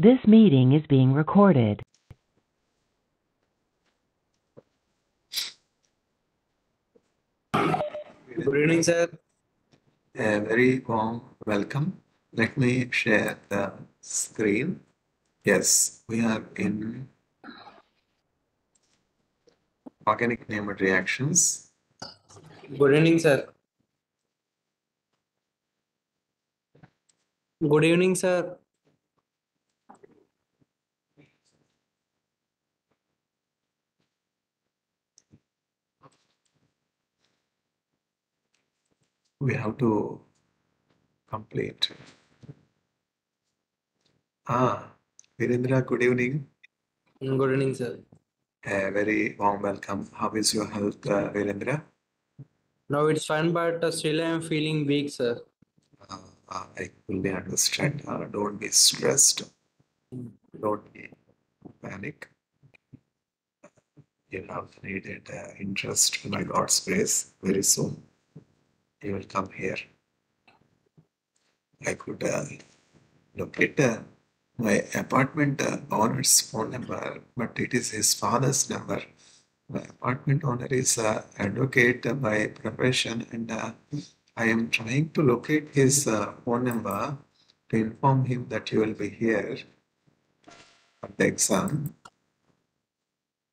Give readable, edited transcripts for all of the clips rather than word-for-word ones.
This meeting is being recorded. Good evening, sir. A very warm welcome. Let me share the screen. Yes, we are in organic named reactions. Good evening, sir. Good evening, sir. We have to complete. Virendra, good evening. Good evening, sir. A very warm welcome. How is your health, Virendra? Now it's fine, but still I am feeling weak, sir. I fully understand. Don't be stressed. Don't be panic. You have needed interest by God's grace. Very soon you will come here. I could locate my apartment owner's phone number, but it is his father's number. My apartment owner is advocate by profession, and I am trying to locate his phone number to inform him that you will be here for the exam.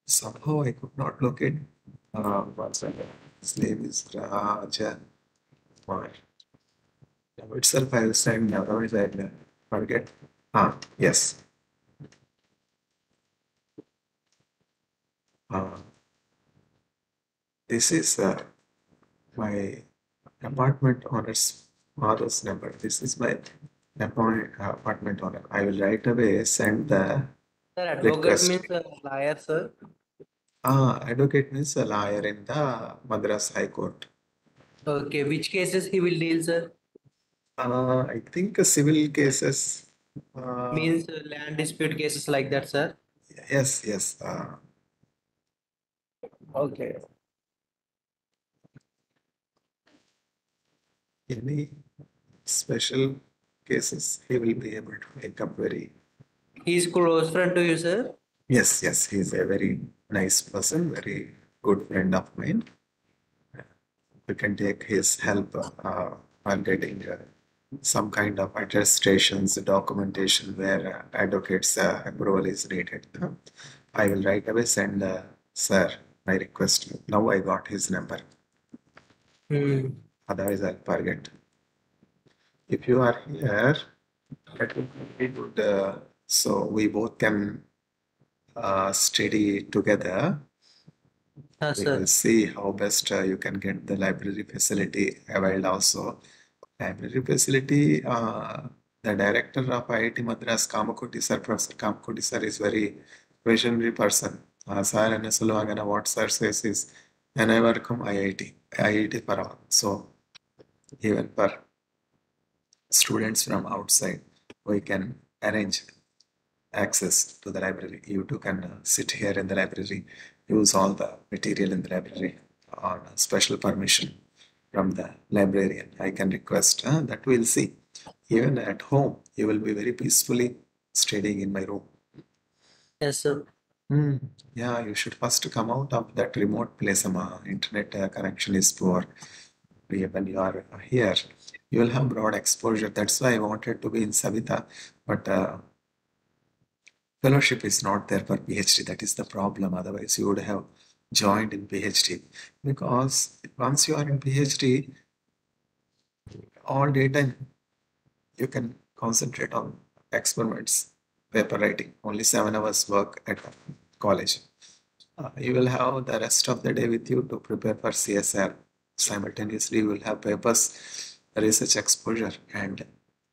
Somehow I could not locate. One second. His name is Raja Kumar. Now itself I will send, otherwise I'll forget. Yes. This is my apartment owner's father's number. This is my apartment owner. I will right away send the Sir, advocate request. means liar, sir. Advocate means a lawyer in the Madras High Court. Okay, which cases he will deal, sir? I think civil cases. Means land dispute cases like that, sir. Yes, yes. Okay. Any special cases, he will be able to make up very. He is close friend to you, sir. Yes, yes. He's a very nice person, very good friend of mine. We can take his help while getting some kind of attestations, documentation where advocates approval is needed. I will right away send sir my request. Now I got his number. Otherwise I'll forget. If you are here, that would be good. So we both can study together. We Sir. will see how best you can get the library facility availed also. Library facility, the director of IIT Madras, Kamakoti sir, Professor Kamakoti sir is very visionary person. Sir, and Sulwagana, what sir says is, and I work from IIT for all. So even for students from outside, we can arrange access to the library. You too can sit here in the library, use all the material in the library on special permission from the librarian. I can request that we'll see. Even at home, you will be very peacefully studying in my room. Yes, sir. Yeah, you should first come out of that remote place. Internet connection is poor. When you are here, you will have broad exposure. That's why I wanted to be in Savita, but fellowship is not there for PhD. That is the problem. Otherwise, you would have joined in PhD. Because once you are in PhD, all daytime you can concentrate on experiments, paper writing. Only 7 hours work at college. You will have the rest of the day with you to prepare for CSR. Simultaneously, you will have papers, research exposure, and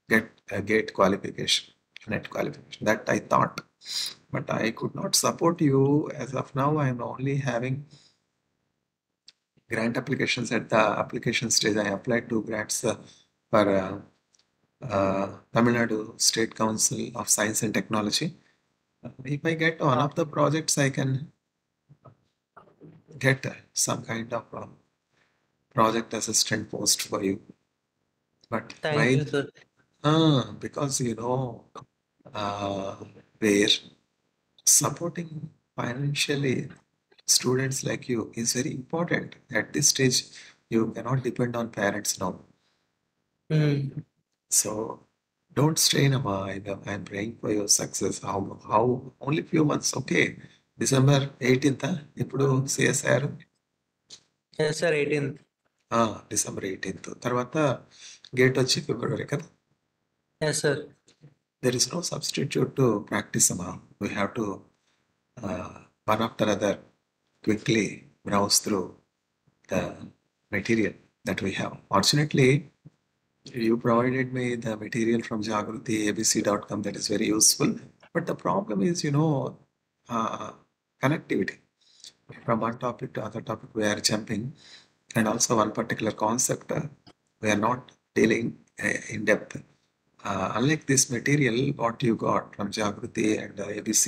get a GATE qualification, net qualification. That I thought, but I could not support you as of now. I am only having grant applications at the application stage. I applied to grants for Tamil Nadu State Council of Science and Technology. If I get one of the projects, I can get some kind of project assistant post for you. But Thank you, sir. because uh, where supporting financially students like you is very important. At this stage, you cannot depend on parents now. Hmm. So don't strain, Amma. I'm praying for your success. How only few months, okay. December 18th, ఇప్పుడు CSR Yes, sir. 18th. December 18th తర్వాత gate వచ్చి ఫిబ్రవరి కదా. Yes, sir. There is no substitute to practice, Amma. We have to one after other quickly browse through the material that we have. Fortunately, you provided me the material from jagruti.abc.com that is very useful. But the problem is, uh, connectivity. From one topic to other topic, we are jumping, and also one particular concept, we are not dealing in depth. Unlike this material, what you got from Jagruti and ABC,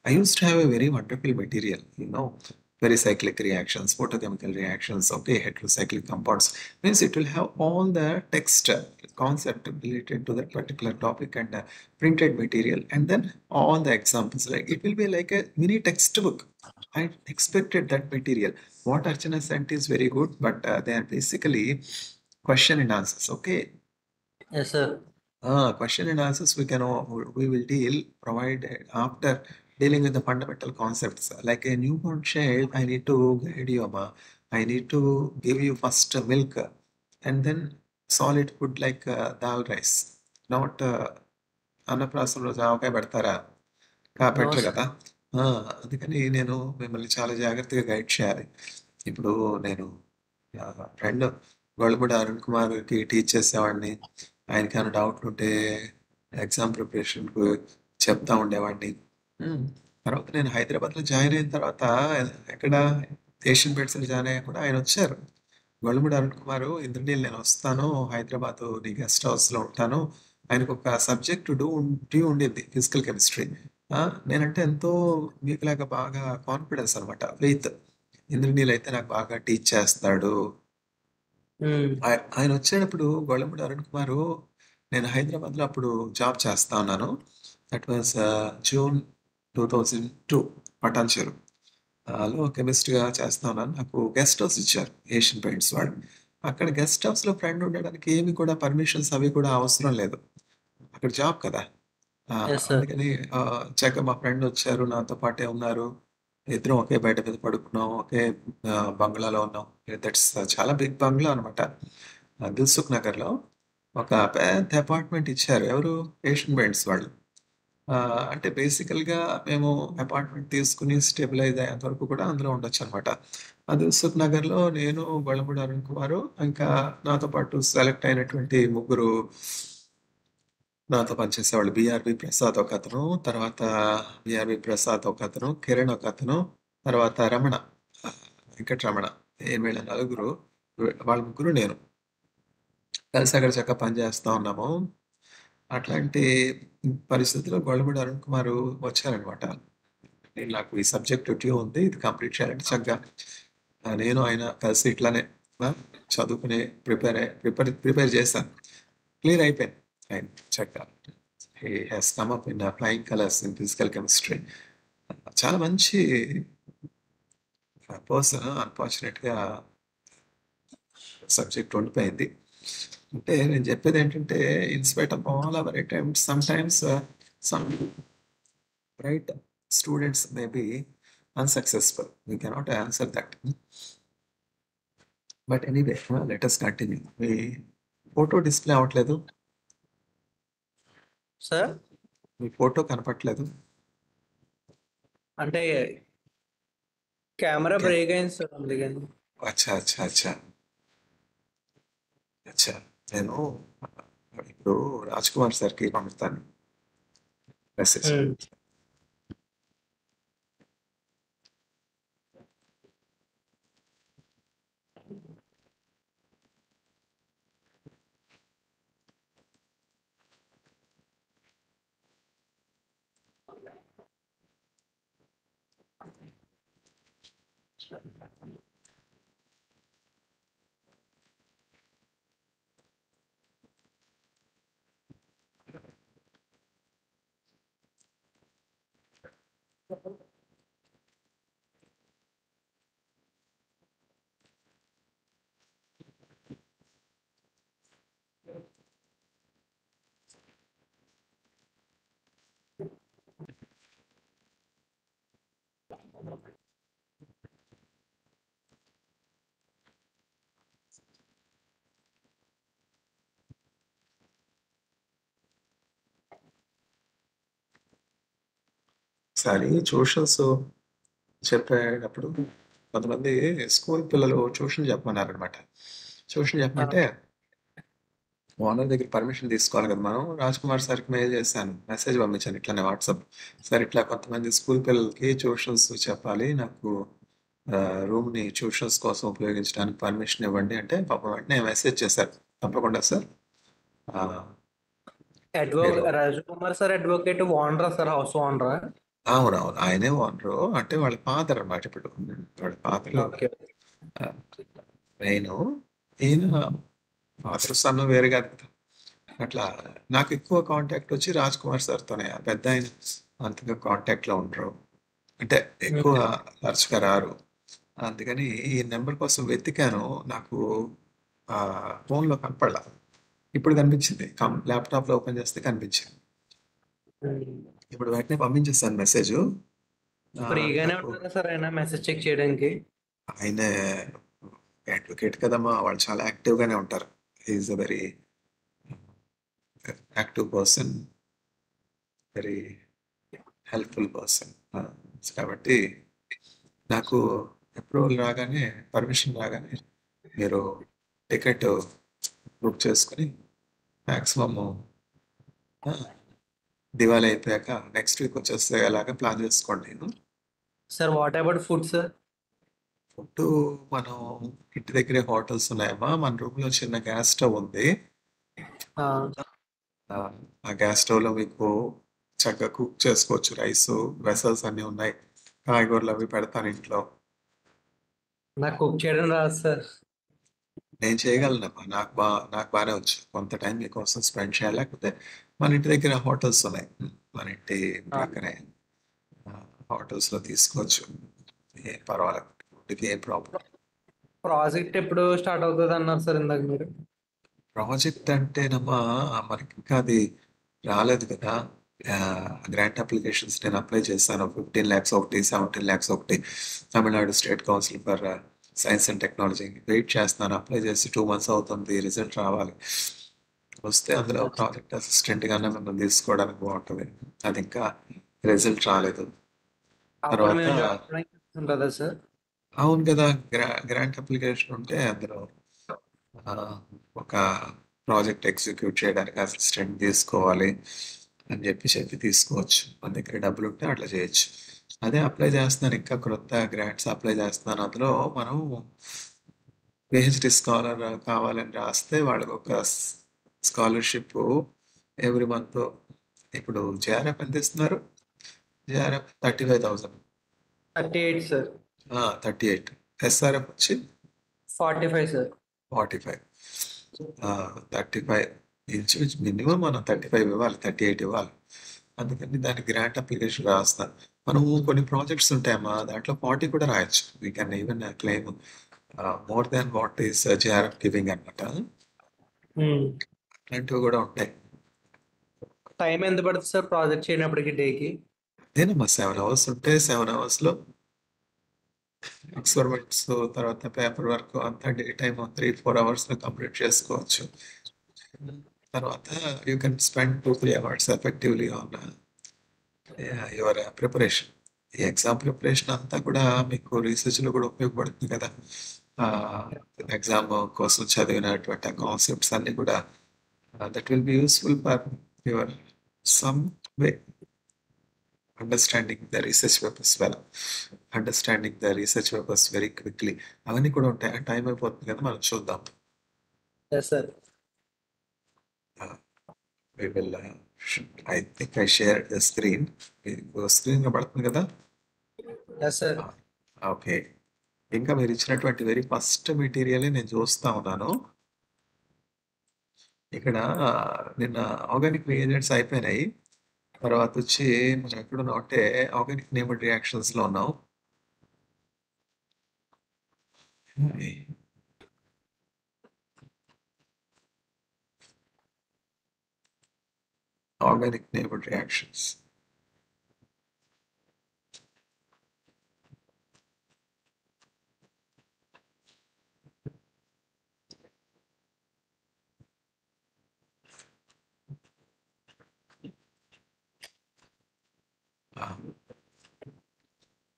I used to have a very wonderful material, pericyclic reactions, photochemical reactions, okay, heterocyclic compounds. Means it will have all the text concept related to that particular topic and printed material, and then all the examples. Like it will be like a mini textbook. I expected that material. What Archana sent is very good, but they are basically question and answers. Okay, Yes, sir. question and answers we will provide after dealing with the fundamental concepts. Like a newborn child, I need to guide you, Amma. I need to give you first milk and then solid food like dal rice. Not అన్నప్రాసంలో జామకాయ పెడతారా? No, పెట్టరు sir. కదా. ఆ, అందుకని నేను మిమ్మల్ని చాలా జాగ్రత్తగా గైడ్ చేయాలి. ఇప్పుడు నేను ఫ్రెండ్ గొల్లపూడి అరుణ్ కుమార్కి టీచ్ చేసేవాడిని. ఆయనకి ఏమైనా డౌట్ ఉంటే ఎగ్జామ్ ప్రిపరేషన్కు చెప్తా ఉండేవాడిని. ఉమ్. తర్వాత నేను హైదరాబాద్లో జాయిన్ అయిన తర్వాత ఎక్కడ ఏషియన్ పెయింట్స్లో జాయిన్ అయ్యా కూడా ఆయన వచ్చారు. గొల్లపూడి అరుణ్ కుమార్, ఇంద్రనీల్ నేను వస్తాను హైదరాబాద్ నీ గెస్ట్ హౌస్లో ఉంటాను. ఆయనకు ఒక సబ్జెక్ట్ డ్యూ ఉండింది, ఫిజికల్ కెమిస్ట్రీ. నేనంటే ఎంతో మీకులాగా బాగా కాన్ఫిడెన్స్ అనమాట, ఫెయిత్. ఇంద్రనీల్ అయితే నాకు బాగా టీచ్ చేస్తాడు. Hmm. ఆయన వచ్చేటప్పుడు గొల్లపూడి అరుణ్ కుమారు, నేను హైదరాబాద్లో అప్పుడు జాబ్ చేస్తా ఉన్నాను. దట్ వాజ్ జూన్ 2002, పటాన్చెరు లో కెమిస్ట్రీగా చేస్తా ఉన్నాను. నాకు గెస్ట్ హౌస్ ఇచ్చారు ఏషియన్ పెయింట్స్ వాళ్ళు. అక్కడ గెస్ట్ హౌస్లో ఫ్రెండ్ ఉండడానికి ఏమి కూడా పర్మిషన్స్ అవి కూడా అవసరం లేదు, అక్కడ జాబ్ కదా. Yes, sir. అందుకని చక్కగా మా ఫ్రెండ్ వచ్చారు, నాతో పాటే ఉన్నారు. ఇద్దరం ఒకే బయట మీద పడుకున్నాం, ఒకే బంగ్లాలో ఉన్నాం. దట్స్ చాలా బిగ్ బంగ్లా అనమాట. దిల్సుఖ్ నగర్లో ఒక పెద్ద అపార్ట్మెంట్ ఇచ్చారు. ఎవరు? ఏషియన్ పెయింట్స్ వాళ్ళు. అంటే బేసికల్గా మేము అపార్ట్మెంట్ తీసుకుని స్టెబిలైజ్ అయ్యేంత వరకు కూడా అందులో ఉండొచ్చు అనమాట. దిల్సుఖ్ నగర్లో నేను, గొల్లపూడి అరుణ్ కుమారు, ఇంకా నాతో పాటు సెలెక్ట్ అయినటువంటి ముగ్గురు నాతో పనిచేసేవాళ్ళు. బిఆర్వి ప్రసాద్ ఒక అతను, తర్వాత బిఆర్వి ప్రసాద్ ఒక అతను, కిరణ్ ఒక అతను, తర్వాత రమణ, వెంకటరమణ. వీళ్ళ నలుగురు, వాళ్ళ ముగ్గురు నేను కలిసి అక్కడ చక్కగా పనిచేస్తా ఉన్నాము. అట్లాంటి పరిస్థితుల్లో గొల్లపూడి అరుణ్ కుమార్ వచ్చారనమాట. నాకు ఈ సబ్జెక్ట్ డ్యూ ఉంది, ఇది కంప్లీట్ చేయాలంటే చక్కగా నేను ఆయన కలిసి ఇట్లానే చదువుకుని ప్రిపేర్ చేశాను. క్లియర్ అయిపోయింది. ఆయన చక్కగా he has come up in flying colours in physical chemistry. చాలా మంచి పర్సన్. అన్ఫార్చునేట్గా సబ్జెక్ట్ ఉండిపోయింది. అంటే నేను చెప్పేది ఏంటంటే, in spite of all our attempts, sometimes some bright students may be unsuccessful. We cannot answer that. But anyway, let us continue. Me photo display అవ్వట్లేదు, sir మీ photo కనపట్లేదు. అంటే కెమెరా బ్రేక్ అయింది సార్, అందుకని. అచ్చా అచ్చా అచ్చా అచ్చా. నేను ఇప్పుడు రాజ్ కుమార్ సార్కి పంపుతాను మెసేజ్. Hmm. ఒకసారి ట్యూషన్స్ చెప్పేటప్పుడు కొంతమంది స్కూల్ పిల్లలు ట్యూషన్ చెప్పమన్నారనమాట. ట్యూషన్ చెప్పమంటే ఓనర్ దగ్గర పర్మిషన్ తీసుకోవాలి కదా మనం. రాజ్ కుమార్ సార్కి మెయిల్ చేశాను, మెసేజ్ పంపించాను ఇట్లానే వాట్సాప్. సార్ ఇట్లా కొంతమంది స్కూల్ పిల్లలకి ట్యూషన్స్ చెప్పాలి, నాకు రూమ్ని ట్యూషన్స్ కోసం ఉపయోగించడానికి పర్మిషన్ ఇవ్వండి అంటే పాపం వెంటనే మెసేజ్ చేశారు, తప్పకుండా సార్ మీరు రాజ్ కుమార్ సార్ అడ్వకేట్ ఓనరా సార్, హౌస్ ఓనరా? అవునవును, ఆయనే ఓనరు. అంటే వాళ్ళ ఫాదర్ అనమాట. ఇప్పుడు వాళ్ళ ఫాదర్ ఓకే. నేను ఈయన ఫాదర్ సన్ వేరే కాదు కదా. అట్లా నాకు ఎక్కువ కాంటాక్ట్ వచ్చి రాజ్ కుమార్ సార్తోనే. ఆ పెద్ద ఆయన అంతగా కాంటాక్ట్లో ఉండరు, అంటే ఎక్కువ తరచుగా రారు. అందుకని ఈ నెంబర్ కోసం వెతికాను, నాకు ఫోన్లో కనపడలా. ఇప్పుడు కనిపించింది, ల్యాప్టాప్లో ఓపెన్ చేస్తే కనిపించింది. ఇప్పుడు వెంటనే పంపించేస్తాను మెసేజ్. ఫ్రీగానే నాకు ఉంటారా సార్ ఆయన మెసేజ్ చెక్ చేయడానికి? ఆయన అడ్వకేట్ కదమ్మా, వాళ్ళు చాలా యాక్టివ్గానే ఉంటారు. Is a very active person, very helpful person. కాబట్టి నాకు అప్రూవల్ రాగానే, పర్మిషన్ రాగానే మీరు టికెట్ బుక్ చేసుకుని మ్యాక్సిమమ్ దివాళీ అయిపోయాక నెక్స్ట్ వీక్ వచ్చేస్తే అలాగా ప్లాన్ చేసుకోండి. Sir what about food sir? Food మనం ఇంటి దగ్గరే హోటల్స్ ఉన్నాయమ్మా. మన రూమ్లో చిన్న గ్యాస్ స్టవ్ ఉంది. ఆ గ్యాస్ స్టవ్లో మీకు చక్కగా కుక్ చేసుకోవచ్చు. రైస్ వెసల్స్ అన్నీ ఉన్నాయి, కాయగూరలు అవి పెడతాను ఇంట్లో. నాకు కుక్ చేయడం రాదు సార్. నేను చేయగలనమ్మా, నాకు బాగానే వచ్చు. కొంత టైం మీకోసం స్పెండ్ చేయాలి, లేకపోతే మన ఇంటి దగ్గర హోటల్స్ ఉన్నాయి, మన ఇంటి ప్రక్కనే హోటల్స్లో తీసుకోవచ్చు. ఏం పర్వాలేదు, ఇది ఏం ప్రాబ్లం. ప్రాజెక్ట్ ఎప్పుడు స్టార్ట్ అవుతుంది అన్నారు సార్ ఇందాక మీరు? ప్రాజెక్ట్ అంటేనమ్మా మనకి ఇంకా అది రాలేదు కదా. గ్రాంట్ అప్లికేషన్స్ నేను అప్లై చేశాను. 15 lakhs ఒకటి, 17 lakhs ఒకటి, Tamil Nadu state council for science and technology. Wait చేస్తున్నాను, అప్లై చేసి 2 months అవుతుంది, రిజల్ట్ రావాలి. వస్తే అందులో ప్రాజెక్ట్ అసిస్టెంట్గానే మిమ్మల్ని తీసుకోవడానికి బాగుంటుంది. అది ఇంకా రిజల్ట్ రాలేదు. అప్పుడు తర్వాత మేము జాబ్ ఉంటుందా సార్? అవును కదా, గ్రాంట్ అప్లికేషన్ ఉంటే అందులో ఒక ప్రాజెక్ట్ ఎగ్జిక్యూట్ చేయడానికి అసిస్టెంట్ తీసుకోవాలి అని చెప్పి తీసుకోవచ్చు. మన దగ్గర డబ్బులు ఉంటే అట్లా చేయొచ్చు. అదే అప్లై చేస్తున్నాను, ఇంకా క్రొత్త గ్రాంట్స్ అప్లై చేస్తున్నాను. అందులో మనం పిహెచ్డి స్కాలర్ కావాలని రాస్తే వాళ్ళకి ఒక స్కాలర్షిప్ ఎవ్రీ మంత్. ఇప్పుడు జేఆర్ఎఫ్ ఎంత ఇస్తున్నారు? జేఆర్ఎఫ్ 35,000. 38 సార్. 38. ఎస్ఆర్ఎఫ్ వచ్చి 45 సార్. 45. 35 ఇంచుమించు మినిమం మనం 35 ఇవ్వాలి, 38 ఇవ్వాలి. అందుకని దానికి గ్రాంట్ అప్లికేషన్ రాస్తాను. మనం కొన్ని ప్రాజెక్ట్స్ ఉంటాయమ్మా, దాంట్లో 40 కూడా రాయొచ్చు. We can even claim more than what is JRF giving అనమాట. అట్లాంటివి కూడా ఉంటాయి. టైం ఎంత పడుతుంది సార్ ప్రాజెక్ట్ చేయనప్పటికి డేకి? అదేనమ్మా, 7 hours ఉంటే 7 hours ఎక్స్పెరిమెంట్స్ తర్వాత పేపర్ వర్క్ అంతా డే టైమ్ 3-4 hours కంప్లీట్ చేసుకోవచ్చు. తర్వాత you can spend 2-3 hours effectively on your preparation. ఈ ఎగ్జామ్ ప్రిపరేషన్ అంతా కూడా మీకు రీసెర్చ్లో కూడా ఉపయోగపడుతుంది కదా. ఎగ్జామ్ కోసం చదివినటువంటి కాన్సెప్ట్స్ అన్నీ కూడా that will be useful for your some way understanding the research papers well, understanding the research papers very quickly. అవన్నీ కూడా ఉంటాయి. టైం అయిపోతుంది కదా, మనం చూద్దాం. Sir we will I think I shared the screen. Screen పడుతుంది కదా. సార్. ఓకే, ఇంకా మీరు ఇచ్చినటువంటి వెరీ ఫస్ట్ మెటీరియల్ నేను చూస్తా ఉన్నాను. ఇక్కడ నిన్న ఆర్గానిక్ రియేజెంట్స్ అయిపోయినాయి. తర్వాత వచ్చి మనం ఎక్కడున్నాం అంటే ఆర్గానిక్ నేబుల్ రియాక్షన్స్ లో ఉన్నాం. ఆర్గానిక్ నేబుల్ reactions.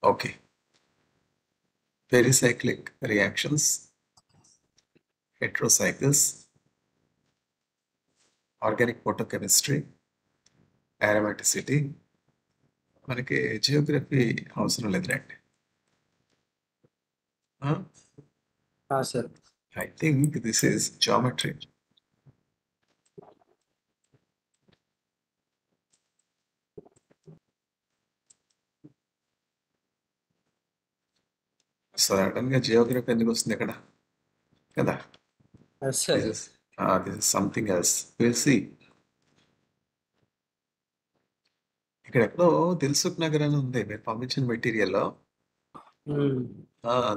Okay, pericyclic reactions, heterocycles, organic photochemistry, aromaticity. మనకి జియోగ్రఫీ అవసరం లేదులేండి. Sir. I think this is geometry. Sudden గా జియోగ్రఫీ ఎందుకు వస్తుంది ఇక్కడ కదా? Sir. This is something else. Will see. ఇక్కడ ఎక్కడో దిల్సుఖ్ నగర్ అని ఉంది మీరు పంపించిన మెటీరియల్లో.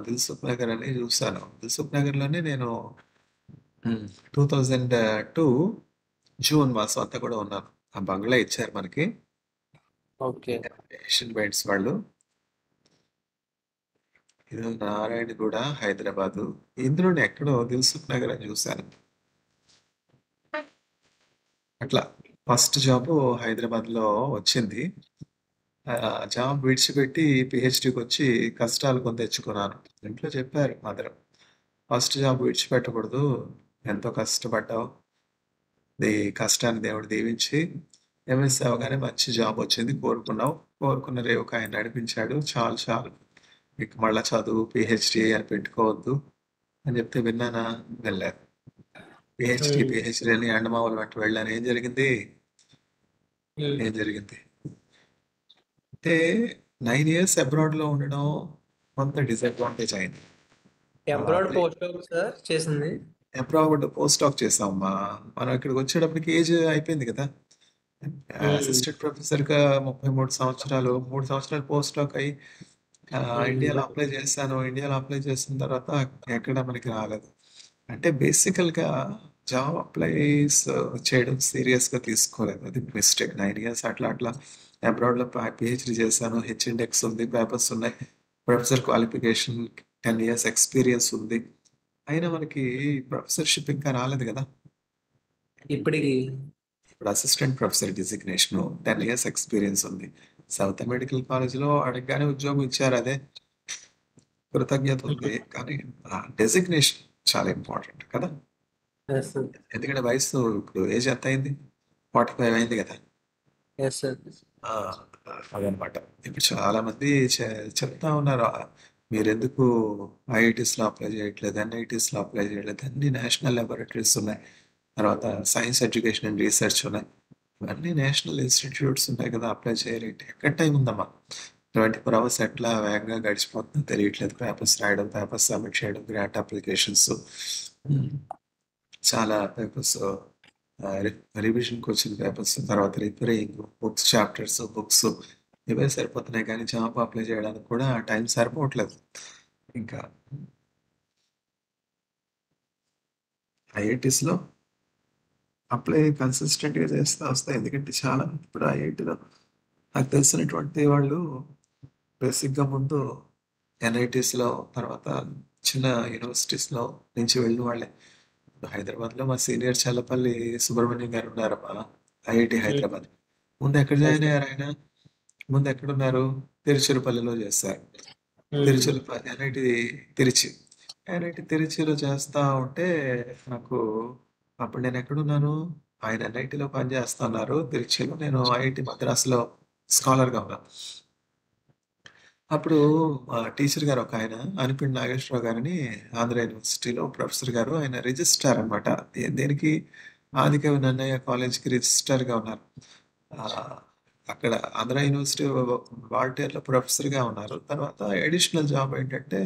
దిల్సుఖ్ నగర్ అని చూసాను. దిల్సుఖ్ నగర్ లోనే నేను 2002 జూన్ మాసం అంతా కూడా ఉన్నాను. ఆ బంగ్లా ఇచ్చారు మనకి ఓకే. ఏషియన్ పెయింట్స్ వాళ్ళు. ఇది నారాయణగూడ, హైదరాబాదు. ఇందులోనే ఎక్కడో దిల్సుఖ్ నగర్ అని చూశాను. అట్లా ఫస్ట్ జాబ్ హైదరాబాద్ లో వచ్చింది. జాబ్ విడిచిపెట్టి పిహెచ్డికి వచ్చి కష్టాలు కొని తెచ్చుకున్నాను. ఇంట్లో చెప్పారు మదర్, ఫస్ట్ జాబ్ విడిచిపెట్టకూడదు, ఎంతో కష్టపడ్డావు, నీ కష్టాన్ని దేవుడు దీవించి ఎంఎస్ అవగానే మంచి జాబ్ వచ్చింది, కోరుకున్నావు, కోరుకున్న రేవుకు ఆయన నడిపించాడు, చాలు చాలు, మీకు మళ్ళా చదువు పిహెచ్డి అని పెట్టుకోవద్దు అని చెప్తే విన్నానా? వెళ్ళాను. పిహెచ్డి అని అండమావులు వెంట వెళ్ళాను. ఏం జరిగింది? అంటే 9 years అబ్రాడ్ లో ఉండడం కొంత డిసడ్వాంటేజ్ అయింది. అబ్రాడ్ పోస్ట్ సార్ చేసింది. అబ్రాడ్ పోస్ట్ డాక్ చేసామమ్మా. మనం ఇక్కడికి వచ్చేటప్పటికి ఏజ్ అయిపోయింది కదా. అసిస్టెంట్ ప్రొఫెసర్ గా 33 సంవత్సరాలు, 3 సంవత్సరాలు పోస్ట్ డాక్ అయ్యి ఇండియాలో అప్లై చేశాను. ఇండియాలో అప్లై చేసిన తర్వాత ఎక్కడ మనకి రాలేదు. అంటే బేసికల్ గా జాబ్ అప్లైస్ చేయడం సీరియస్ గా తీసుకోలేదు. అది మిస్టేక్. 9 years అట్లా అట్లా అబ్రాడ్ లో పిహెచ్డి చేశాను, హెచ్ ఇండెక్స్ ఉంది, పేపర్స్ ఉన్నాయి, ప్రొఫెసర్ క్వాలిఫికేషన్, 10 years ఎక్స్పీరియన్స్ ఉంది. అయినా మనకి ప్రొఫెసర్షిప్ ఇంకా రాలేదు కదా. ఇప్పటికి ఇప్పుడు assistant professor designation, 10 years experience ఉంది. సౌత్ మెడికల్ కాలేజ్ లో అడగగానే ఉద్యోగం ఇచ్చారు. అదే కృతజ్ఞత ఉంది, కానీ డెసిగ్నేషన్ చాలా ఇంపార్టెంట్ కదా. ఎందుకంటే వయసు ఇప్పుడు ఏజ్ ఎంత అయింది? 45 అయింది కదా. అదనమాట. ఇప్పుడు చాలా మంది చెప్తా ఉన్నారు, మీరు ఎందుకు ఐఐటీస్ లో అప్లై చేయట్లేదు, ఎన్ఐటీస్ లో అప్లై చేయట్లేదు, అన్ని నేషనల్ లాబొరేటరీస్ ఉన్నాయి, తర్వాత సైన్స్ ఎడ్యుకేషన్ అండ్ రీసెర్చ్ ఉన్నాయి, ఇవన్నీ నేషనల్ ఇన్స్టిట్యూట్స్ ఉన్నాయి కదా, అప్లై చేయలేంటి? ఎక్కడ టైం ఉందమ్మా? 24 hours ఎట్లా వేగంగా గడిచిపోతుందో తెలియట్లేదు. పేపర్స్ రాయడం, పేపర్స్ సబ్మిట్ చేయడం, గ్రాంట్ అప్లికేషన్స్, చాలా పేపర్స్, రివిజన్కి వచ్చిన పేపర్స్, తర్వాత రిపేరింగ్, బుక్స్, చాప్టర్స్, బుక్స్, ఇవే సరిపోతున్నాయి. కానీ జాబ్ అప్లై చేయడానికి కూడా టైం సరిపోవట్లేదు. ఇంకా ఐఐటీస్లో అప్లై కన్సిస్టెంట్గా చేస్తే వస్తాయి. ఎందుకంటే చాలా ఇప్పుడు ఐఐటీలో నాకు తెలిసినటువంటి వాళ్ళు బేసిక్గా ముందు ఎన్ఐటీస్లో, తర్వాత చిన్న యూనివర్సిటీస్లో నుంచి వెళ్ళిన వాళ్ళే. హైదరాబాద్లో మా సీనియర్ చల్లపల్లి సుబ్రహ్మణ్యం గారు ఉన్నారమ్మా, ఐఐటి హైదరాబాద్. ముందు ఎక్కడ జాయిన్ అయ్యారు ఆయన? ముందు ఎక్కడున్నారు? తిరుచిరపల్లిలో చేస్తారు. తిరుచిరపల్లి ఎన్ఐటి తిరుచిలో చేస్తా ఉంటే నాకు అప్పుడు నేను ఎక్కడున్నాను? ఆయన ఎన్ఐటిలో పనిచేస్తున్నారు తిరుచిలో, నేను ఐఐటి మద్రాసులో స్కాలర్గా ఉన్నాను. అప్పుడు టీచర్ గారు ఒక ఆయన అనిపిండి నాగేశ్వరరావు గారిని, ఆంధ్ర యూనివర్సిటీలో ప్రొఫెసర్ గారు, ఆయన రిజిస్ట్రార్ అనమాట. దేనికి? ఆదికవి నన్నయ్య కాలేజ్కి రిజిస్ట్రార్గా ఉన్నారు. అక్కడ ఆంధ్ర యూనివర్సిటీ వాల్టేర్లో ప్రొఫెసర్గా ఉన్నారు. తర్వాత అడిషనల్ జాబ్ ఏంటంటే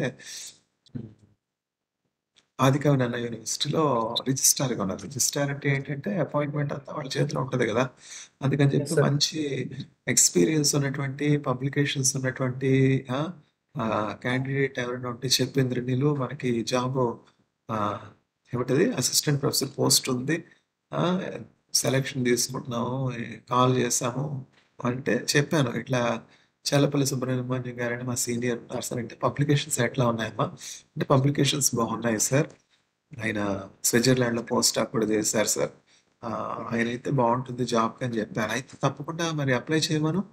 ఆదికవి నన్న యూనివర్సిటీలో రిజిస్ట్రార్గా ఉన్నారు. రిజిస్ట్రార్ అంటే ఏంటంటే అపాయింట్మెంట్ అంతా వాళ్ళ చేతిలో ఉంటుంది కదా. అందుకని ఎస్ చెప్పి సార్. మంచి ఎక్స్పీరియన్స్ ఉన్నటువంటి పబ్లికేషన్స్ ఉన్నటువంటి క్యాండిడేట్ ఎవరైనా ఉంటే చెప్పింది నీళ్ళు మనకి జాబ్ ఏమిటది అసిస్టెంట్ ప్రొఫెసర్ పోస్ట్ ఉంది, సెలక్షన్ తీసుకుంటున్నాము, కాల్ చేసాము అంటే చెప్పాను ఇట్లా చల్లపల్లి సుబ్రహ్మణ్యం గారని మా సీనియర్ ఉన్నారు సార్. అంటే పబ్లికేషన్స్ ఎట్లా ఉన్నాయమ్మా అంటే పబ్లికేషన్స్ బాగున్నాయి సార్. ఆయన స్విట్జర్లాండ్లో పోస్ట్ డాక్ కూడా చేశారు సార్. ఆయన అయితే బాగుంటుంది జాబ్కి అని చెప్పాను. అయితే తప్పకుండా మరి అప్లై చేయమను,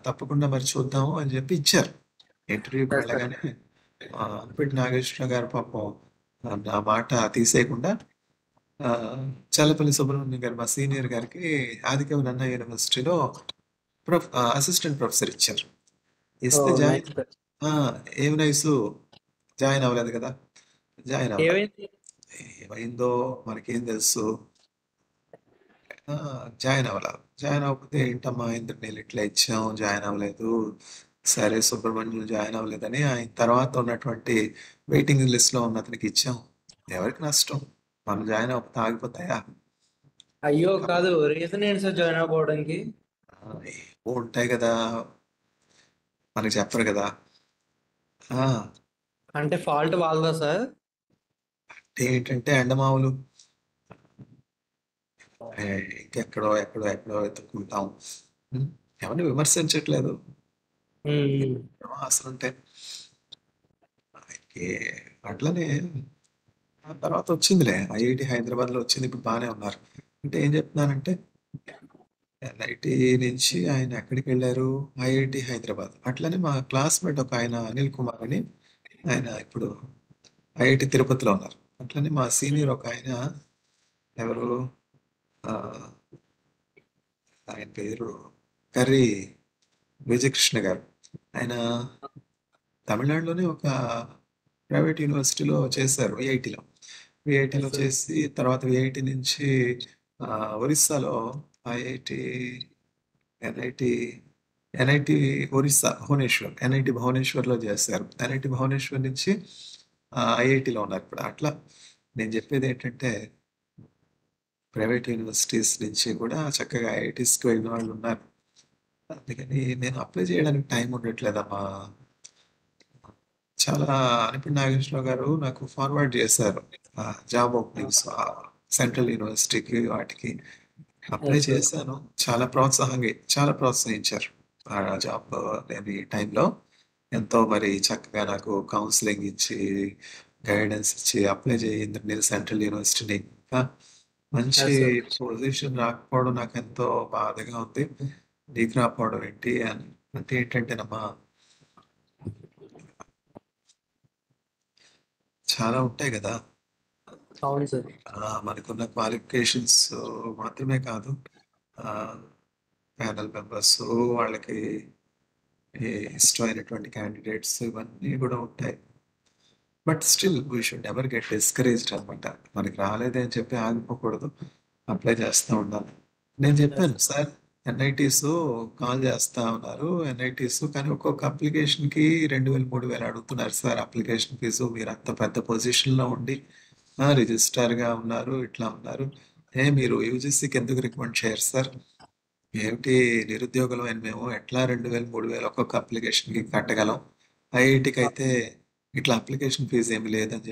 తప్పకుండా మరి చూద్దాము అని చెప్పి ఇచ్చారు. ఇంటర్వ్యూకి ఎస్ సార్. వెళ్ళగానే అన్పిటి నాగేశ్వర గారు పాపం నా మాట తీసేయకుండా చల్లపల్లి సుబ్రహ్మణ్యం గారు మా సీనియర్ గారికి ఆదికవి నన్న యూనివర్సిటీలో అసిస్టెంట్ ప్రొఫెసర్ ఇచ్చారు. ఇస్తే జాయిన్ నైస్ సార్. ఏమి నైసు జాయిన్ అవ్వలేదు కదా, జాయిన్ అవ్వలేదు. ఏమైంది? ఏమైందో మనకేం తెలుసు. జాయిన్ అవ్వలేదు. జాయిన్ అవ్వకపోతే ఏంటమ్మా ఇంద్రనీళ్ళు ఇట్లా ఇచ్చాం జాయిన్ అవ్వలేదు, సరే సుబ్రహ్మణ్యం జాయిన్ అవ్వలేదని ఆయన తర్వాత ఉన్నటువంటి వెయిటింగ్ లిస్ట్లో ఉన్న అతనికి ఇచ్చాం. ఎవరికి నష్టం, మనం జాయిన్ అవ్వకపోతే ఆగిపోతాయా? అయ్యో కాదు, రీజన్ ఏంటి సార్ జాయిన్ అవ్వడానికి? ఏవో ఉంటాయి కదా, మనకి చెప్పరు కదా. ఆ, అంటే ఫాల్ట్ వాళ్ళదా సార్? ఏంటంటే ఎండమావులు ఇంకెక్కడో ఎక్కడో ఎక్కడో వెతుక్కుంటాం. ఎవరిని విమర్శించట్లేదు, అసలు ఉంటే అట్లనే ఆ తర్వాత వచ్చిందిలే ఐఐటి హైదరాబాద్లో వచ్చింది. ఇప్పుడు బాగానే ఉన్నారు. అంటే ఏం చెప్తున్నానంటే ఎన్ఐటి నుంచి ఆయన ఎక్కడికి వెళ్ళారు, ఐఐటి హైదరాబాద్. అట్లనే మా క్లాస్మేట్ ఒక ఆయన అనిల్ కుమార్ అని, ఆయన ఇప్పుడు ఐఐటి తిరుపతిలో ఉన్నారు. అట్లనే మా సీనియర్ ఒక ఆయన ఎవరు ఆయన పేరు కర్రీ విజయకృష్ణ గారు. ఆయన తమిళనాడులోనే ఒక ప్రైవేట్ యూనివర్సిటీలో చేశారు, విఐటిలో చేసి తర్వాత విఐటి నుంచి ఒరిస్సాలో IIT NIT NIT Orissa Bhubaneswar, NIT భువనేశ్వర్లో చేశారు. ఎన్ఐటి భువనేశ్వర్ నుంచి ఐఐటిలో ఉన్నారు ఇప్పుడు. అట్లా నేను చెప్పేది ఏంటంటే ప్రైవేట్ యూనివర్సిటీస్ నుంచి కూడా చక్కగా ఐఐటీస్కి వెళ్ళిన వాళ్ళు ఉన్నారు. అందుకని నేను అప్లై చేయడానికి టైం ఉండట్లేదమ్మా. చాలా అనిపిడి నాగేశ్వరరావు గారు నాకు ఫార్వర్డ్ చేశారు జాబ్ ఓపెనింగ్స్ సెంట్రల్ యూనివర్సిటీకి వాటికి అప్లై చేశాను. చాలా ప్రోత్సహించారు ఆ జాబ్ లేని టైంలో. ఎంతో మరి చక్కగా నాకు కౌన్సిలింగ్ ఇచ్చి గైడెన్స్ ఇచ్చి అప్లై చేయింది నేను సెంట్రల్ యూనివర్సిటీని. మంచి పొజిషన్ రాకపోవడం నాకు ఎంతో బాధగా ఉంది. నీకు రాకపోవడం ఏంటి అని అంటే ఏంటంటేనమ్మా చాలా ఉంటాయి కదా. అవును సార్. మనకున్న క్వాలిఫికేషన్స్ మాత్రమే కాదు, ప్యానల్ మెంబర్స్ వాళ్ళకి ఇష్టమైనటువంటి క్యాండిడేట్స్ ఇవన్నీ కూడా ఉంటాయి. But still we should never get discouraged అనమాట. మనకి రాలేదే అని చెప్పి ఆగిపోకూడదు, అప్లై చేస్తూ ఉండాలి. నేను చెప్పాను సార్ ఎన్ఐటీస్ కాల్ చేస్తా ఉన్నారు, ఎన్ఐటీస్ కానీ ఒక్కొక్క అప్లికేషన్కి 2000 3000 అడుగుతున్నారు సార్ అప్లికేషన్ ఫీజు. మీరు అంత పెద్ద పొజిషన్లో ఉండి రిజిస్ట్రార్గా ఉన్నారు, ఇట్లా ఉన్నారు, మీరు యూజీసీకి ఎందుకు రికమెండ్ చేయరు సార్? ఏమిటి నిరుద్యోగులు అని మేము ఎట్లా 2000 3000 ఒక్కొక్క అప్లికేషన్కి కట్టగలం? ఐఐటికి అయితే ఇట్లా అప్లికేషన్ ఫీజు ఏమి లేదని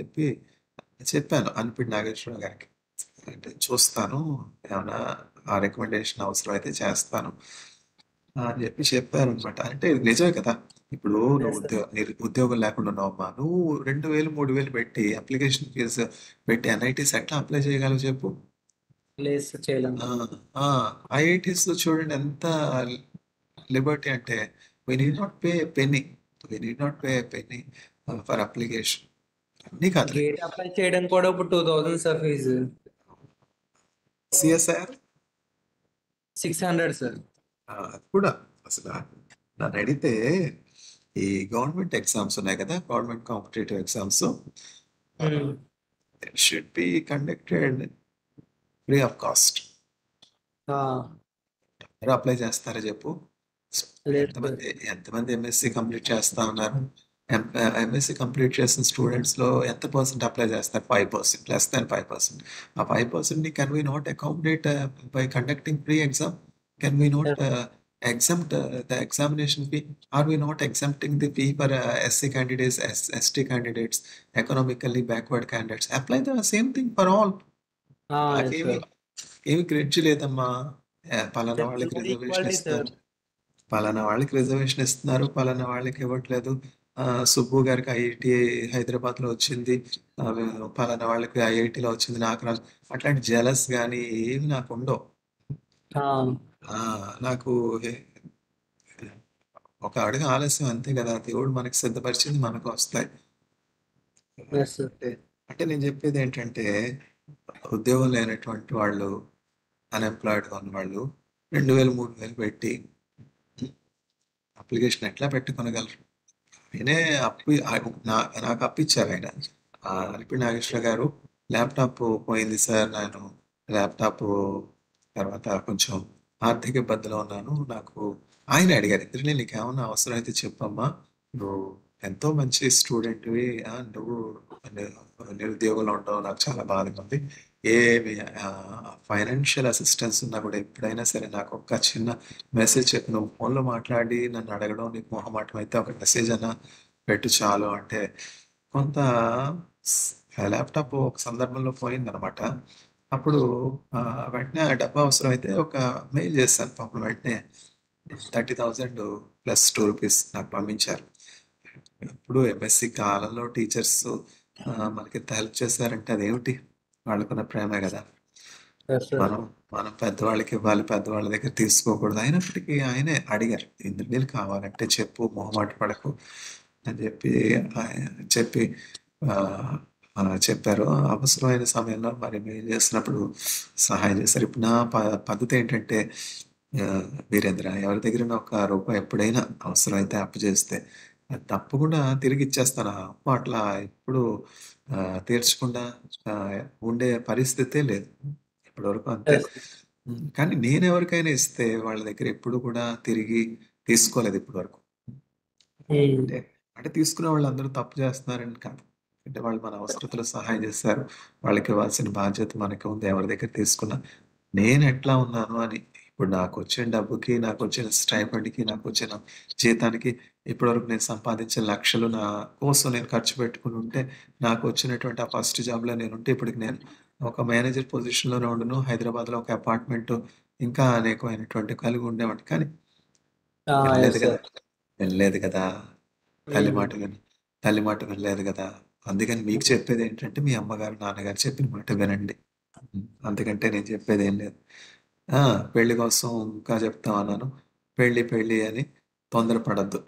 చెప్పాను అనిపిడి నాగేశ్వరరావు గారికి. అంటే చూస్తాను, ఏమన్నా ఆ రికమెండేషన్ అవసరం అయితే చేస్తాను అని చెప్పాను అనమాట. అంటే ఇది నిజమే కదా. ఇప్పుడు నువ్వు ఉద్యోగం లేకుండా ఉన్నావమ్మా, నువ్వు 2000 3000 పెట్టి అప్లికేషన్ ఫీజు పెట్టి ఎన్ఐటీస్ ఎట్లా అప్లై చేయగలవు చెప్పు? ఐఐటీస్ చూడండి ఎంత లిబర్టీ అంటే we need not pay a penny for application. అన్నీ కాదు, గేట్ అప్లై చేయడం కూడా ఇప్పుడు 2000 సార్ ఫీజు. CSIR 600 sir. కూడా అసలు నన్ను అడిగితే ఈ గవర్నమెంట్ ఎగ్జామ్స్ ఉన్నాయి కదా, government competitive exams should be conducted free of cost. Apply చేస్తారా చెప్పు? ఎంతమంది ఎంఎస్సి కంప్లీట్ చేస్తా ఉన్నారు? ఎంఎస్సి కంప్లీట్ చేసిన స్టూడెంట్స్లో ఎంత పర్సెంట్ అప్లై చేస్తారు? 5%, లెస్ దాన్ 5%. ఆ 5%ని can we not accommodate by conducting pre exam? Can we not exempt the examination fee? Are we not exempting the fee for SC candidates, ST candidates, economically backward candidates? Apply the same thing for all. Yes, నాకేమి sir. ఏమి గ్రెడ్జ్ లేదమ్మా. పలానా There వాళ్ళకి should be reservation equality, sir. ఇస్తున్నారు, పలానా వాళ్ళకి reservation ఇస్తున్నారు, పలానా వాళ్ళకి ఇవ్వట్లేదు. సుబ్బు గారికి ఐఐటి హైదరాబాద్లో వచ్చింది, ఆ, పలానా వాళ్ళకి ఐఐటిలో వచ్చింది, నాకు రాదు. అట్లాంటి జెలస్ కానీ ఏమి నాకు ఉండవు. ఆ, నాకు ఒక అడుగు ఆలస్యం అంతే కదా, దేవుడు మనకి సిద్ధపరిచింది మనకు వస్తాయి. Yes, sir. అంటే నేను చెప్పేది ఏంటంటే, ఉద్యోగం లేనటువంటి వాళ్ళు, అన్ఎంప్లాయిడ్గా ఉన్న వాళ్ళు 2000 3000 పెట్టి అప్లికేషన్ ఎట్లా పెట్టుకొనగలరు? నేనే నాకు అప్పిచ్చారు ఆయన. అల్పి నాగేశ్వర గారు, ల్యాప్టాప్ పోయింది సార్, నేను ల్యాప్టాప్ తర్వాత కొంచెం ఆర్థిక ఇబ్బందిలో ఉన్నాను, నాకు ఆయన అడిగారు, ఇద్దరిని నీకేమన్నా అవసరం అయితే చెప్పమ్మా, నువ్వు ఎంతో మంచి స్టూడెంట్వి, నువ్వు నిరుద్యోగంలో ఉండవు, నాకు చాలా బాధగా ఉంది, ఏ ఫైనాన్షియల్ అసిస్టెన్స్ ఉన్నా కూడా ఎప్పుడైనా సరే నాకు ఒక చిన్న మెసేజ్ చెప్పి, నువ్వు ఫోన్లో మాట్లాడి నన్ను అడగడం నీకు మొహమాటం అయితే ఒక మెసేజ్ అన్నా పెట్టు చాలు అంటే, కొంత ల్యాప్టాప్ ఒక సందర్భంలో పోయిందనమాట. అప్పుడు వెంటనే ఆ డబ్బు అవసరం అయితే ఒక మెయిల్ చేశాను, పాపం వెంటనే 30,000 ప్లస్ ₹2 నాకు పంపించారు. ఇప్పుడు ఎంఎస్సి కాలంలో టీచర్స్ మనకి ఇంత హెల్ప్ చేశారంటే అదేమిటి? వాళ్ళకున్న ప్రేమే కదా. Yes, sir. మనం మనం పెద్దవాళ్ళకి ఇవ్వాలి, పెద్దవాళ్ళ దగ్గర తీసుకోకూడదు. అయినప్పటికీ ఆయనే అడిగారు, ఇంద్రనీళ్ళు కావాలంటే చెప్పు, మొహమాట పడకు అని చెప్పి ఆ, చెప్పారు. అవసరమైన సమయంలో మరి మేము చేసినప్పుడు సహాయం చేశారు. ఇప్పుడు నా పద్ధతి ఏంటంటే, ఆ, వీరేంద్ర, ఎవరి దగ్గర ఒక రూపాయి ఎప్పుడైనా అవసరమైతే అప్పు చేస్తే అది తప్పకుండా తిరిగి ఇచ్చేస్తాను. ఆ అప్పు అట్లా ఎప్పుడు తీర్చకుండా ఆ, ఉండే పరిస్థితే లేదు ఇప్పటివరకు, అంతే. Yes. కానీ నేను ఎవరికైనా ఇస్తే వాళ్ళ దగ్గర ఎప్పుడు కూడా తిరిగి తీసుకోలేదు ఇప్పటి వరకు. అంటే అంటే తీసుకునే వాళ్ళు అందరూ తప్పు చేస్తున్నారని కాదు, అంటే వాళ్ళు మన అవసరతలో సహాయం చేస్తారు, వాళ్ళకి ఇవ్వాల్సిన బాధ్యత మనకి ఉంది, ఎవరి దగ్గర తీసుకున్నా. నేను ఎట్లా ఉన్నాను అని, ఇప్పుడు నాకు వచ్చిన డబ్బుకి, నాకు వచ్చిన స్టైఫండ్కి, నాకు వచ్చిన జీతానికి ఇప్పటివరకు నేను సంపాదించిన లక్షలు నా కోసం నేను ఖర్చు పెట్టుకుని ఉంటే, నాకు వచ్చినటువంటి ఆ ఫస్ట్ జాబ్లో నేను ఉంటే ఇప్పటికి నేను ఒక మేనేజర్ పొజిషన్లోనే ఉండును, హైదరాబాద్లో ఒక అపార్ట్మెంట్ ఇంకా అనేకమైనటువంటి కలిగి ఉండేవాడిని. కానీ Yes, వెళ్ళలేదు sir. కదా, వెళ్ళలేదు కదా, తల్లి మాట విని తల్లి మాట వినలేదు కదా. అందుకని మీకు చెప్పేది ఏంటంటే, మీ అమ్మగారు నాన్నగారు చెప్పిన మాట వినండి. అంతకంటే నేను చెప్పేది ఏం లేదు. ఆ, పెళ్లి కోసం ఇంకా చెప్తా ఉన్నాను, పెళ్లి పెళ్లి అని తొందరపడద్దు.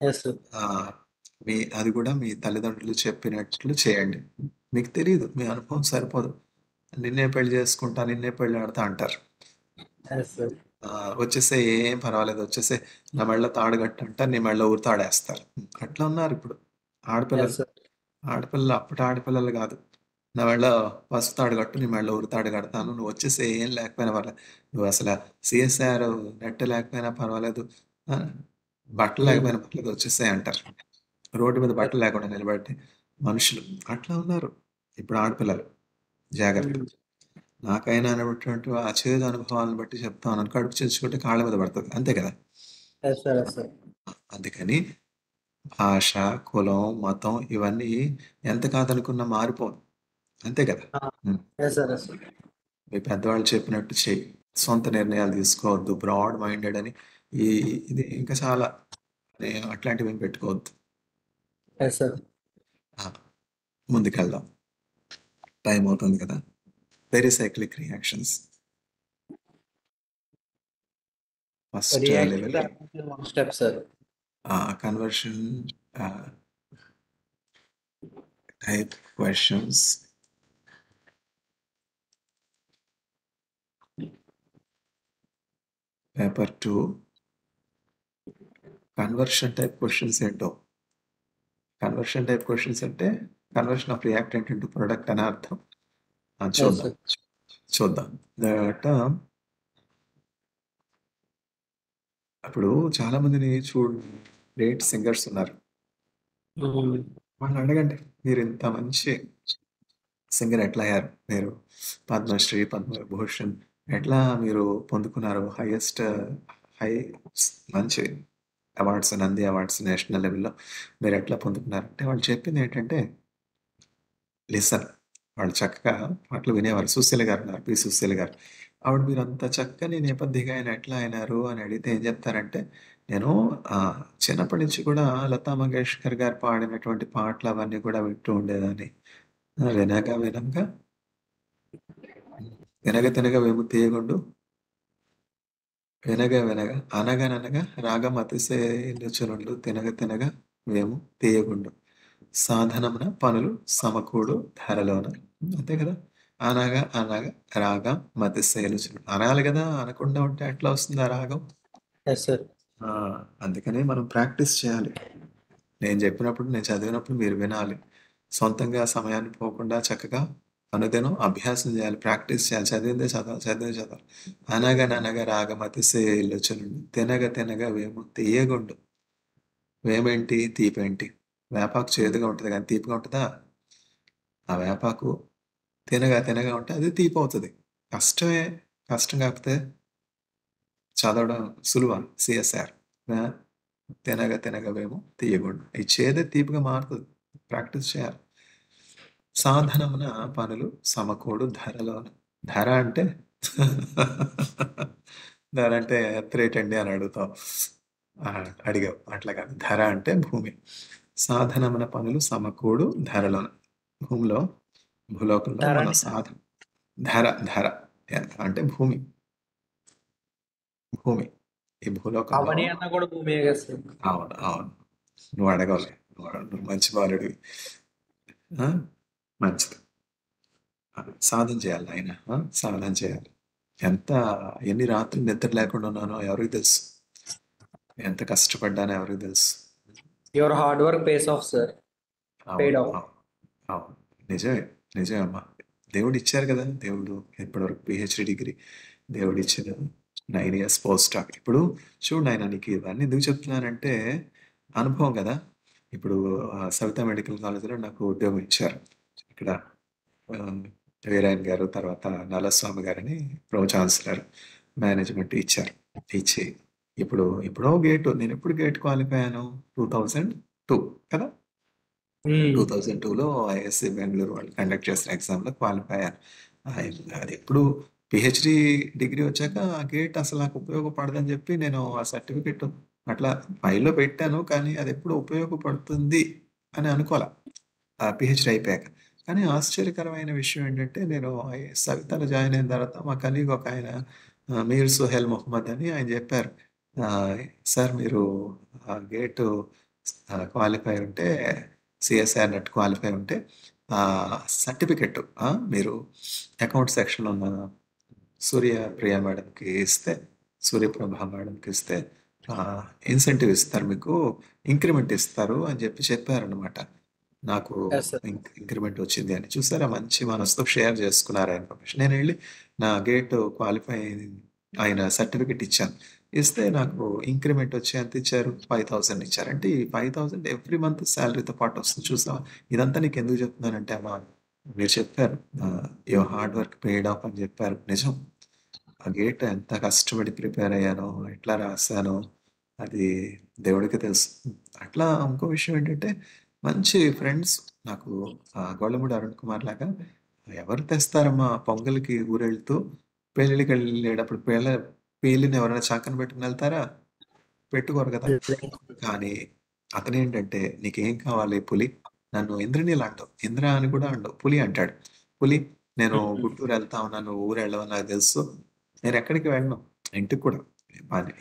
Yes, sir. అది కూడా మీ తల్లిదండ్రులు చెప్పినట్లు చేయండి. మీకు తెలియదు, మీ అనుభవం సరిపోదు, నిన్నే పెళ్లి చేసుకుంటా, నిన్నే పెళ్లి ఆడతా అంటారు. Yes, sir. వచ్చేస్తే ఏం పర్వాలేదు, వచ్చేస్తే నా మెళ్ళ తాడు కట్టంట, నీ మెళ్ళ ఊరు తాడేస్తారు. అట్లా ఉన్నారు ఇప్పుడు ఆడపిల్లలు. Yes, sir. ఆడపిల్లలు అప్పటి ఆడపిల్లలు కాదు, నా మెళ్ళ పసుపు తాడు కట్టు, నీ మెళ్ళ ఊరు తాడు కడతాను, నువ్వు వచ్చేస్తే ఏం లేకపోయినా పర్లేదు, నువ్వు అసలు సిఎస్ఆర్ నెట్ లేకపోయినా పర్వాలేదు, ఆ, బట్టలు లేకపోయినా పర్లేదు, వచ్చేసాయి అంటారు. రోడ్డు మీద బట్టలు లేకుండా నిలబెట్టి మనుషులు అట్లా ఉన్నారు ఇప్పుడు ఆడపిల్లలు. జాగ్రత్త. నాకైనా అనేటువంటి ఆ చేదు అనుభవాలను బట్టి చెప్తాను, కడుపు చేర్చుకుంటే కాళ్ళ మీద పడుతుంది, అంతే కదా. Yes, sir. Yes, sir. అందుకని భాష, కులం, మతం ఇవన్నీ ఎంత కాదనుకున్నా మారిపోదు, అంతే కదా. Yes, sir. Yes, sir. మీ పెద్దవాళ్ళు చెప్పినట్టు చెయ్యి, సొంత నిర్ణయాలు తీసుకోవద్దు, బ్రాడ్ మైండెడ్ అని ఇది ఇంకా చాలా అట్లాంటివి ఏం పెట్టుకోవద్దు. Yes, sir. ముందుకెళ్దాం, టైం అవుతుంది కదా. Pericyclic reactions. First level One step, sir. Conversion type questions. Paper 2 conversion type questions ఏంటో. కన్వర్షన్ టైప్ క్వశ్చన్స్ అంటే conversion of reactant into product అని అర్థం. చూద్దాం. అప్పుడు చాలా మందిని గ్రేట్ సింగర్స్ ఉన్నారు, ఉమ్. వాళ్ళని అడగండి, మీరు ఇంత మంచి సింగర్ ఎట్లా అయ్యారు, మీరు పద్మశ్రీ పద్మభూషణ్ ఎట్లా మీరు పొందుకున్నారు, హై మంచి అవార్డ్స్, నంది అవార్డ్స్ నేషనల్ లెవెల్లో మీరు ఎట్లా పొందుకున్నారు అంటే వాళ్ళు చెప్పింది ఏంటంటే లిసన్. వాళ్ళు చక్కగా పాటలు వినేవారు. సుశీల గారు ఉన్నారు, పి సుశీల గారు. ఆవిడ మీరు అంత చక్కని నేపథ్య గాయన ఎట్లా అయినారు అని అడిగితే ఏం చెప్తారంటే, నేను చిన్నప్పటి నుంచి కూడా లతా మంగేష్కర్ గారు పాడినటువంటి పాటలు అవన్నీ కూడా వింటూ ఉండేదాన్ని. వినగా వినంగా వినగ తినగ వేము తీయగుండు వినగా వినగా అనగననగా రాగం అతిశయిల్లుచునుండు తినగ తినగ వేము తీయగుండు సాధనమున పనులు సమకూడు ధరలోన. అంతే కదా. అనగా అనగా రాగం మతిశయిల్లుచునుండు అనాలి కదా, అనకుండా ఉంటే ఎట్లా వస్తుంది ఆ రాగం. Yes sir. ఆ, అందుకని మనం ప్రాక్టీస్ చేయాలి. నేను చెప్పినప్పుడు, నేను చదివినప్పుడు మీరు వినాలి. సొంతంగా సమయాన్ని పోకుండా చక్కగా అనుదినం అభ్యాసం చేయాలి, ప్రాక్టీస్ చేయాలి. చదివిందే చదవాలి, చదివిందే చదవాలి. అనగననగా రాగమతిశయిల్లుచునుండు తినగ తినగ వేము తీయగుండు. వేమేంటి, తీపేంటి. వేపాకు చేదుగా ఉంటుంది కానీ తీపిగా ఉంటుందా. ఆ వేపాకు తినగా తినగా ఉంటే అది తీపి అవుతుంది. కష్టమే. కష్టం కాకపోతే చదవడం సులువా. సిఎస్ఆర్ తినగా తినగా వేము తీయగుండు. ఈ చేదే తీపిగా మారుతుంది. ప్రాక్టీస్ చేయాలి. సాధనమున పనులు సమకూడు ధరలోన. ధర అంటే ధర అంటే ఎంత రేట్ అండి అని అడుగుతావు. అడిగావు. అట్లా కాదు. ధర అంటే భూమి. సాధనమున పనులు సమకూడు ధరలోన. భూమిలో, భూలోకంలో ధర మన అంటే సాధన. ధర ధర అంటే భూమి. భూమి ఈ భూలోకంలో. అవని అన్న కూడా భూమియే కదా సార్. అవును అవును. నువ్వు అడగవాలి. నువ్వు మంచి బాలుడివి. ఆ? మంచిది. సాధన చేయాలి ఆయన. సాధన చేయాలి. ఎన్ని రాత్రులు నిద్ర లేకుండా ఉన్నానో ఎవరికి తెలుసు. ఎంత కష్టపడ్డానో ఎవరికి తెలుసు. Your hard work pays of sir. Paid అవును ఆఫ్. అవును అవును. నిజమే. నిజమే అమ్మా. దేవుడు ఇచ్చారు కదా. దేవుడు ఇప్పటివరకు పిహెచ్డి డిగ్రీ దేవుడు ఇచ్చిన 9 years పోస్ట్ డాక్. ఇప్పుడు చూడు నాయన, నీకు ఇవన్నీ ఎందుకు చెప్తున్నానంటే అనుభవం కదా. ఇప్పుడు సవితా మెడికల్ కాలేజీలో నాకు ఉద్యోగం ఇచ్చారు. ఇక్కడ ఆ, వీరాయన్ గారు, తర్వాత నలస్వామి గారని ప్రో ఛాన్సలర్ మేనేజ్మెంట్ ఇచ్చారు. ఇచ్చి ఎప్పుడో గేట్, నేను ఎప్పుడు గేట్ క్వాలిఫై అయ్యాను, 2002 కదా. 2002లో ఐఎస్సి బెంగళూరు వాళ్ళు కండక్ట్ చేసిన ఎగ్జామ్లో క్వాలిఫై అయ్యాను. అది ఎప్పుడు పిహెచ్డి డిగ్రీ వచ్చాక ఆ గేట్ అసలు నాకు ఉపయోగపడదని చెప్పి నేను ఆ సర్టిఫికెట్ అట్లా ఫైల్లో పెట్టాను, కానీ అది ఎప్పుడు ఉపయోగపడుతుంది అని అనుకోలే ఆ పిహెచ్డి అయిపోయాక. కానీ ఆశ్చర్యకరమైన విషయం ఏంటంటే, నేను సవితాలో జాయిన్ అయిన తర్వాత మా కలీగ్ ఒక ఆయన మీర్ సుహెల్ మొహమ్మద్ అని ఆయన చెప్పారు, "ఆ, సార్ మీరు ఆ గేటు క్వాలిఫై ఉంటే, సిఎస్ఆర్ నెట్ క్వాలిఫై ఉంటే సర్టిఫికెట్ మీరు అకౌంట్ సెక్షన్లో ఉన్న సూర్యప్రియ మేడంకి ఇస్తే, సూర్యప్రభ మేడంకి ఇస్తే ఇన్సెంటివ్ ఇస్తారు, మీకు ఇంక్రిమెంట్ ఇస్తారు అని చెప్పారనమాట. నాకు ఎస్ సార్. ఇంక్రిమెంట్ వచ్చింది అని. చూసారా, మంచి మనసుతో షేర్ చేసుకున్నారు ఆ ఇన్ఫర్మేషన్. నేను వెళ్ళి నా గేట్ క్వాలిఫై అయిన సర్టిఫికెట్ ఇచ్చాను. ఇస్తే నాకు ఇంక్రిమెంట్ వచ్చి ఎంత ఇచ్చారు, 5,000 ఇచ్చారు. అంటే ఈ 5,000 ఎవ్రీ మంత్ శాలరీతో పాటు వస్తుంది. చూసావా. ఇదంతా నీకు ఎందుకు చెప్తున్నానంటే అమ్మా, మీరు చెప్పారు your hard work paid of అని చెప్పారు. నిజం. ఆ గేట్ ఎంత కష్టపడి ప్రిపేర్ అయ్యానో, ఎట్లా రాశానో అది దేవుడికి తెలుసు. అట్లా ఇంకో విషయం ఏంటంటే, మంచి ఫ్రెండ్స్ నాకు గొల్లమూడి అరుణ్ కుమార్ లాగా ఎవరు తెస్తారమ్మా పొంగల్కి ఊరెళ్తూ, పెళ్ళిళ్ళకి వెళ్ళేటప్పుడు పేలిని ఎవరైనా చక్కన పెట్టుకుని వెళ్తారా, పెట్టుకోరు కదా. కానీ అతనేంటంటే, నీకేం కావాలి పులి, నన్ను ఇంద్రనీళ్ళు అంటావు, ఇంద్ర అని కూడా అండవు, పులి అంటాడు. పులి, నేను గుంటూరు వెళ్తా ఉన్నాను, ఊరు వెళ్ళవని నాకు తెలుసు, నేను ఎక్కడికి వెళ్ళను, ఇంటికి కూడా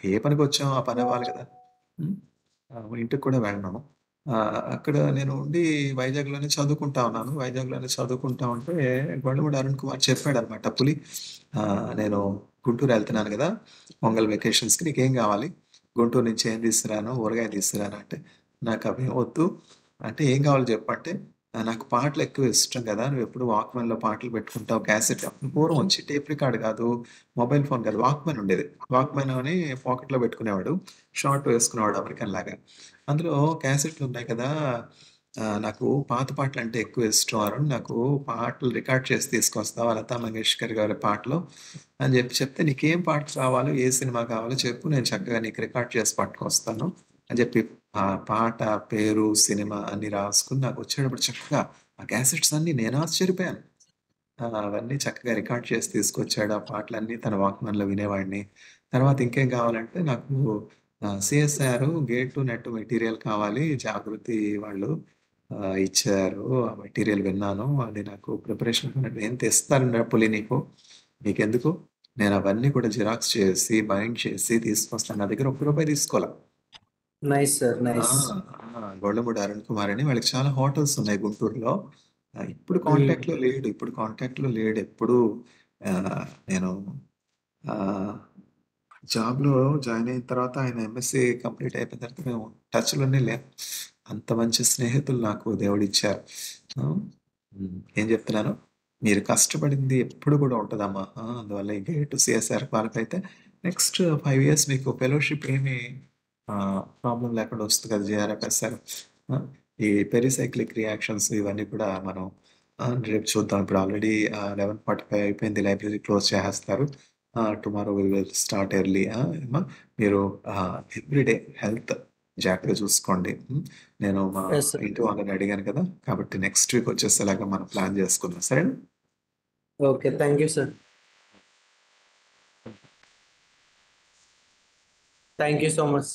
ఏ పనికి వచ్చామో ఆ పని అవ్వాలి కదా. ఉమ్, ఇంటికి కూడా వెళ్ళను. అక్కడ నేను ఉండి వైజాగ్లోనే చదువుకుంటా ఉన్నాను. వైజాగ్లోనే చదువుకుంటా ఉంటే గొల్లమూడి అరుణ్ కుమార్ చెప్పాడు అనమాట, పులి నేను గుంటూరు వెళ్తున్నాను కదా పొంగల్ వెకేషన్స్కి, నీకేం కావాలి, గుంటూరు నుంచి ఏం తీసుకురాను, ఊరగాయ తీసుకురాను అంటే, నాకు అవి వద్దు, అంటే ఏం కావాలో చెప్పంటే, నాకు పాటలు ఎక్కువ ఇష్టం కదా! నువ్వెప్పుడు వాక్‌మ్యాన్‌లో పాటలు పెట్టుకుంటావు క్యాసెట్ అప్పుడు పూర్వం వచ్చి టేప్ రికార్డ్ కాదు, మొబైల్ ఫోన్ కాదు. వాక్‌మ్యాన్ ఉండేది. వాక్‌మ్యాన్ అని పాకెట్‌లో పెట్టుకునేవాడు. షార్ట్ వేసుకునేవాడు అమెరికన్‌లాగా. అందులో క్యాసెట్‌లు ఉన్నాయి కదా! నాకు పాత పాటలంటే ఎక్కువ ఇష్టం అరుణ్. నాకు పాటలు రికార్డ్ చేసి తీసుకొస్తావా లతా మంగేష్కర్ గారి పాటలు అని చెప్తే, "నీకేం పాట కావాలో, ఏ సినిమా కావాలో చెప్పు. నేను చక్కగా నీకు రికార్డ్ చేసి పట్టుకొస్తాను" అని చెప్పి ఆ పాట పేరు, సినిమా అన్నీ రాసుకొని నాకొచ్చేటప్పుడు చక్కగా ఆ క్యాసెట్స్ అన్నీ నేను ఆశ్చర్యపోయాను. అవన్నీ చక్కగా రికార్డ్ చేసి తీసుకొచ్చాడు. ఆ పాటలన్నీ తన వాక్‌మ్యాన్‌లో వినేవాడిని. తర్వాత ఇంకేం కావాలంటే నాకు CSIR gate to net material కావాలి. జాగృతి వాళ్ళు ఇచ్చారు. ఆ మెటీరియల్ విన్నాను. అది నాకు ప్రిపరేషన్ నేను తెస్తాను డబ్బులు నీకు. నీకెందుకు? నేనవన్నీ కూడా జిరాక్స్ చేసి, బైండ్ చేసి తీసుకొస్తాను. నా దగ్గర ఒక్క రూపాయి తీసుకోలా. Nice sir. ఆ! నైస్. గొల్లమూడి అరుణ్ కుమార్ అని వాళ్ళకి చాలా హోటల్స్ ఉన్నాయి గుంటూరులో. ఇప్పుడు హ్మ్. కాంటాక్ట్‌లో లేడు. ఇప్పుడు కాంటాక్ట్‌లో లేడు. ఎప్పుడు నేను ఆహ్, జాబ్‌లో జాయిన్ అయిన తర్వాత ఆయన ఎంఎస్‌సీ కంప్లీట్ అయిపోయిన తర్వాత మేము టచ్‌లోనే లేము. అంత మంచి స్నేహితులు నాకు దేవుడిచ్చారు. ఆ! ఏం చెప్తున్నాను? మీరు కష్టపడింది ఎప్పుడు కూడా ఉంటదమ్మా. అందువల్ల ఈ గేట్ సీఎస్ఆర్ క్వాలిఫై అయితే నెక్స్ట్ 5 ఇయర్స్ మీకు ఫెలోషిప్ ఏమి ప్రాబ్లమ్ లేకుండా వస్తుంది కదా! జేఆర్ఎఫ్ఎస్ఆర్. ఆ! ఈ పెరిసైక్లిక్ రియాక్షన్స్ ఇవన్నీ కూడా మనం రేపు చూద్దాం. ఇప్పుడు ఆల్రెడీ 11:45 అయిపోయింది. లైబ్రరీ క్లోజ్ చేసేస్తారు. Tomorrow we will start early. ఏమ్మా మీరు ఎవ్రీడే హెల్త్ జాగ్రత్తగా చూసుకోండి. నేను మా ఎస్ సార్. ఇంటి వాళ్ళని అడిగాను కదా! కాబట్టి నెక్స్ట్ వీక్ వచ్చేసేలాగా మనం ప్లాన్ చేసుకుందాం. సరేనా? Okay. Thank you sir. Thank you so much.